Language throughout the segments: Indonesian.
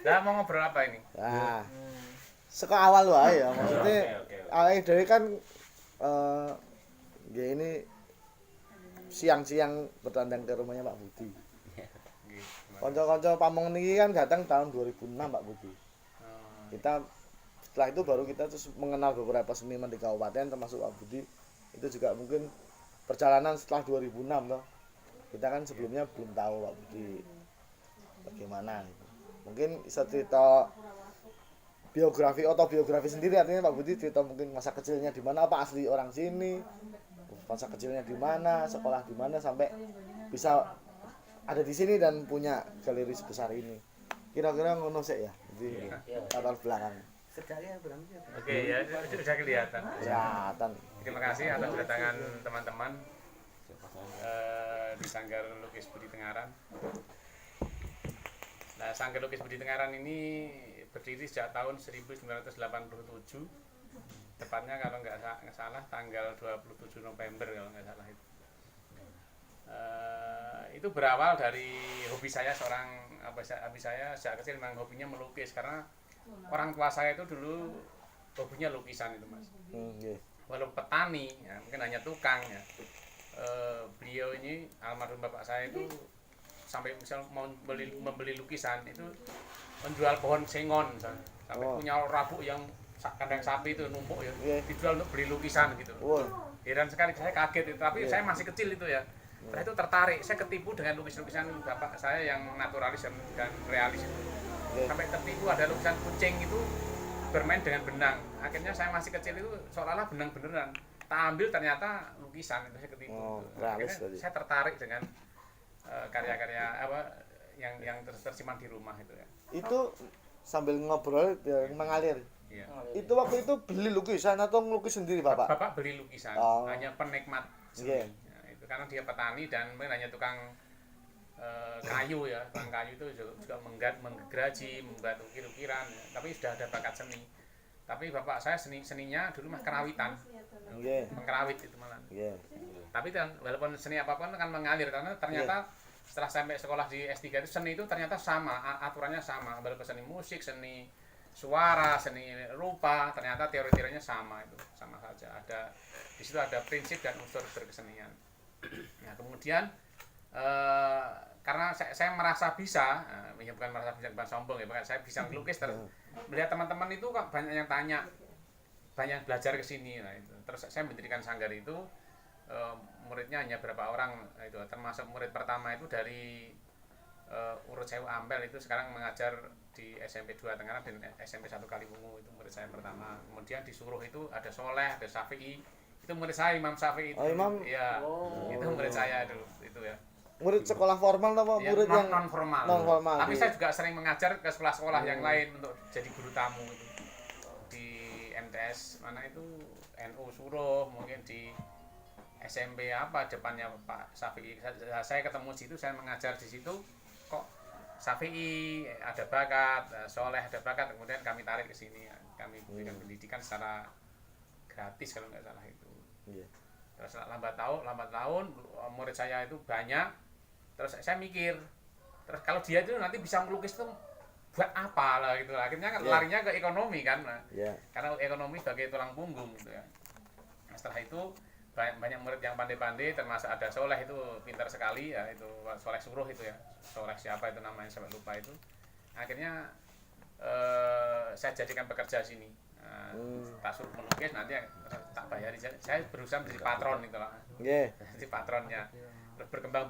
Nah, mau ngobrol apa ini? Nah, saka awal wae ya, maksudnya awake dhewe kan ya ini siang-siang bertandang ke rumahnya Pak Budi. Kanca-kanca pamong niki kan datang tahun 2006 Pak Budi. Kita setelah itu baru kita terus mengenal beberapa seniman di kabupaten termasuk Pak Budi. Itu juga mungkin perjalanan setelah 2006 toh. Kita kan sebelumnya belum tahu Pak Budi bagaimana gitu. Mungkin bisa cerita biografi autobiografi sendiri, artinya Pak Budi cerita mungkin masa kecilnya di mana, apa asli orang sini, masa kecilnya di mana, sekolah di mana sampai bisa ada di sini dan punya galeri sebesar ini. Kira-kira ngono sih ya. Jadi latar belakang. Oke ya, sudah kelihatan. Kelihatan. Terima kasih atas kedatangan teman-teman di Sanggar Lukis Budi Tengaran. Nah, Sanggar Lukis Budi Tengaran ini berdiri sejak tahun 1987. Tepatnya kalau nggak salah tanggal 27 November kalau nggak salah itu. Itu berawal dari hobi saya, hobi saya sejak kecil memang hobinya melukis karena orang tua saya itu dulu hobinya lukisan itu Mas. Walau petani, ya, mungkin hanya tukang ya. Beliau ini almarhum bapak saya itu sampai misal mau membeli lukisan itu menjual pohon sengon misalnya. Sampai punya rabuk yang kandang sapi itu numpuk ya, dijual untuk beli lukisan gitu. Heran sekali, saya kaget itu, tapi saya masih kecil itu ya. Setelah itu tertarik, saya ketipu dengan lukisan bapak saya yang naturalis dan realis itu. Sampai tertipu ada lukisan kucing itu bermain dengan benang. Akhirnya saya masih kecil itu seolah-olah benang beneran. Tak ambil ternyata lukisan, itu saya ketipu. Akhirnya saya tertarik dengan karya-karya apa yang tersimpan di rumah itu ya. Itu sambil ngobrol mengalir. Iya. Itu waktu itu beli lukisan atau ngelukis sendiri Bapak? Bapak beli lukisan, hanya penikmat seni. Nah, itu karena dia petani dan mungkin hanya tukang kayu ya, tukang kayu itu juga menggeraji, membuat ukir-ukiran, ya. Tapi sudah ada bakat seni. Tapi bapak saya seninya dulu mah kerawitan, pengkerawit itu malah. Tapi kan walaupun seni apapun kan mengalir karena ternyata setelah sampai sekolah di S3 itu seni itu ternyata sama, aturannya sama, walaupun seni musik, seni suara, seni rupa, ternyata teori-teorinya sama itu, sama saja. Ada di situ ada prinsip dan unsur berkesenian. Nah, kemudian karena saya merasa bisa, ya bukan merasa bisa, bukan sombong ya, saya bisa melukis terus melihat teman-teman itu kok banyak yang tanya, banyak yang belajar ke sini. Nah, itu. Terus saya mendirikan sanggar itu, muridnya hanya berapa orang itu, termasuk murid pertama itu dari Urut Sewu Ampel itu sekarang mengajar di SMP 2 Tengaran dan SMP 1 Kaliwungu, itu murid saya pertama. Kemudian di Suruh itu ada Soleh, ada Syafi'i, itu murid saya Imam Syafi'i itu. Imam? Ya, itu murid saya dulu itu ya. Murid sekolah formal atau Ya, murid yang non formal. Tapi saya juga sering mengajar ke sekolah-sekolah yang lain untuk jadi guru tamu itu. Di MTS mana itu NU Suruh, mungkin di SMP apa depannya Pak Syafi'i. Saya ketemu situ, saya mengajar di situ. Kok Syafi'i ada bakat, Soleh ada bakat, kemudian kami tarik ke sini, kami berikan pendidikan secara gratis kalau nggak salah itu. Terus lambat tahun murid saya itu banyak, terus saya mikir, terus kalau dia itu nanti bisa melukis itu buat apa lah gitu, akhirnya kan larinya ke ekonomi kan, karena ekonomi sebagai tulang punggung gitu ya. Nah, setelah itu banyak murid yang pandai-pandai, termasuk ada Soleh itu pintar sekali ya, itu Soleh Suruh itu ya, Soleh siapa itu namanya saya lupa itu. Akhirnya saya jadikan pekerja sini, tak suruh melukis, nanti tak bayari, saya berusaha menjadi patron itu lah, jadi patronnya. Terus berkembang,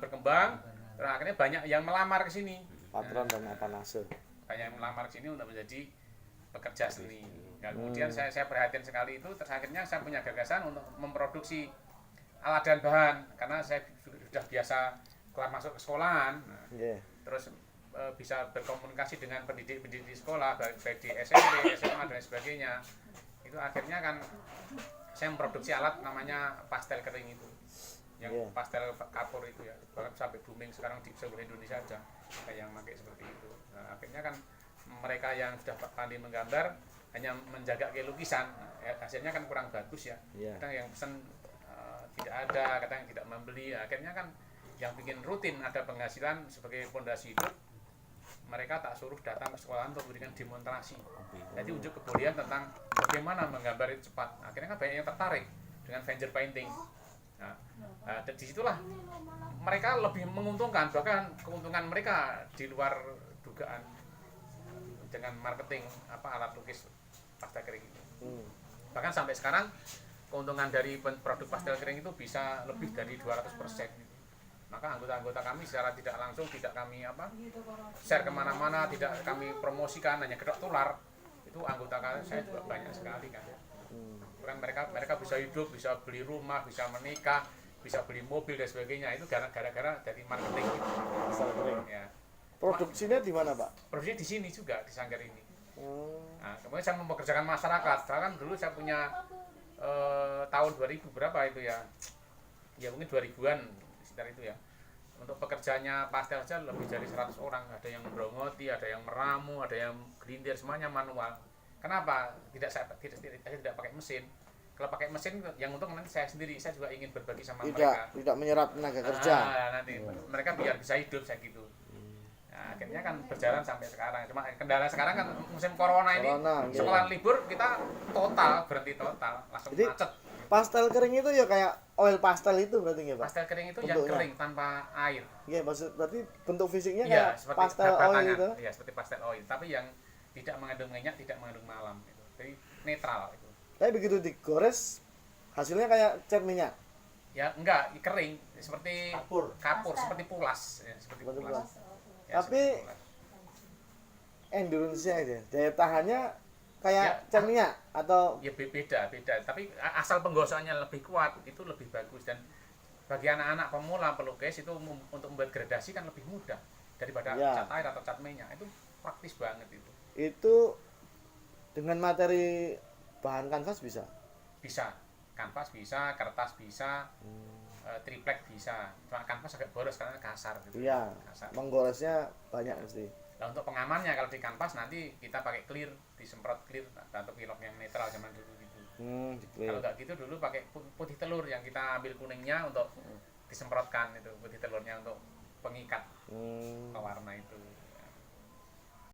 terus akhirnya banyak yang melamar ke sini, patron dan apanase, banyak yang melamar ke sini untuk menjadi pekerja seni. Nah, kemudian saya perhatian sekali itu, terus akhirnya saya punya gagasan untuk memproduksi alat dan bahan, karena saya sudah biasa keluar masuk ke sekolahan, terus bisa berkomunikasi dengan pendidik di sekolah, baik di SMP, SMA dan sebagainya. Itu akhirnya kan saya memproduksi alat namanya pastel kering itu, yang pastel kapur itu ya, bahkan sampai booming sekarang di seluruh Indonesia ada yang pakai seperti itu. Nah, akhirnya kan mereka yang sudah pandai menggambar hanya menjaga kayak lukisan, hasilnya kan kurang bagus ya. Kadang yang pesan tidak ada, kadang yang tidak membeli, akhirnya kan yang bikin rutin ada penghasilan sebagai fondasi hidup, mereka tak suruh datang ke sekolah untuk memberikan demonstrasi. Jadi ujuk kebolehan tentang bagaimana menggambar itu cepat. Akhirnya kan banyak yang tertarik dengan venture painting. Nah, dan disitulah mereka lebih menguntungkan, bahkan keuntungan mereka di luar dugaan dengan marketing alat lukis pastel kering itu. Bahkan sampai sekarang keuntungan dari produk pastel kering itu bisa lebih dari 200%. Maka anggota-anggota kami secara tidak langsung tidak kami share kemana-mana, tidak kami promosikan, hanya kedok tular. Itu anggota saya juga banyak sekali kan. Kan mereka bisa hidup, bisa beli rumah, bisa menikah, bisa beli mobil dan sebagainya. Itu gara-gara dari marketing gitu. Ya. Produksinya di mana, Pak? Produksinya di sini juga, di Sanggar ini. Nah, kemudian saya mempekerjakan masyarakat. Bahkan dulu saya punya tahun 2000 berapa itu ya? Ya mungkin 2000-an sekitar itu ya. Untuk pekerjaannya pastel saja lebih dari 100 orang. Ada yang merongoti, ada yang meramu, ada yang gelindir, semuanya manual. Kenapa? Saya tidak pakai mesin. Kalau pakai mesin yang untung nanti saya sendiri, saya juga ingin berbagi sama mereka. Tidak menyerap tenaga kerja. Nanti mereka biar bisa hidup saya gitu. Nah, akhirnya kan berjalan sampai sekarang. Cuma kendala sekarang kan musim corona ini, sekolah libur kita berhenti total, langsung jadi, macet. Pastel kering itu ya kayak oil pastel itu berarti nggak, Pak? Pastel kering itu yang kering tanpa air. Iya, berarti bentuk fisiknya kayak pastel oil gitu. Iya, seperti pastel oil, tapi yang tidak mengandung minyak, tidak mengandung malam gitu. Jadi netral itu. Tapi begitu digores hasilnya kayak cat minyak. Ya enggak, kering seperti kapur seperti pulas, ya, seperti pulas. Ya, tapi endurance-nya aja, daya tahannya kayak cat minyak atau ya beda, tapi asal penggosokannya lebih kuat itu lebih bagus. Dan bagi anak-anak pemula pelukis itu untuk membuat gradasi kan lebih mudah daripada cat air atau cat minyak. Itu praktis banget itu. Itu dengan materi bahan kanvas bisa? Bisa, kanvas bisa, kertas bisa, triplek bisa. Cuma kanvas agak boros karena kasar gitu. Iya, menggoresnya banyak mesti. Nah, untuk pengamannya kalau di kanvas nanti kita pakai clear, disemprot clear atau pilok yang netral zaman dulu gitu. Kalau nggak gitu dulu pakai putih telur yang kita ambil kuningnya untuk disemprotkan, itu putih telurnya untuk pengikat pewarna itu.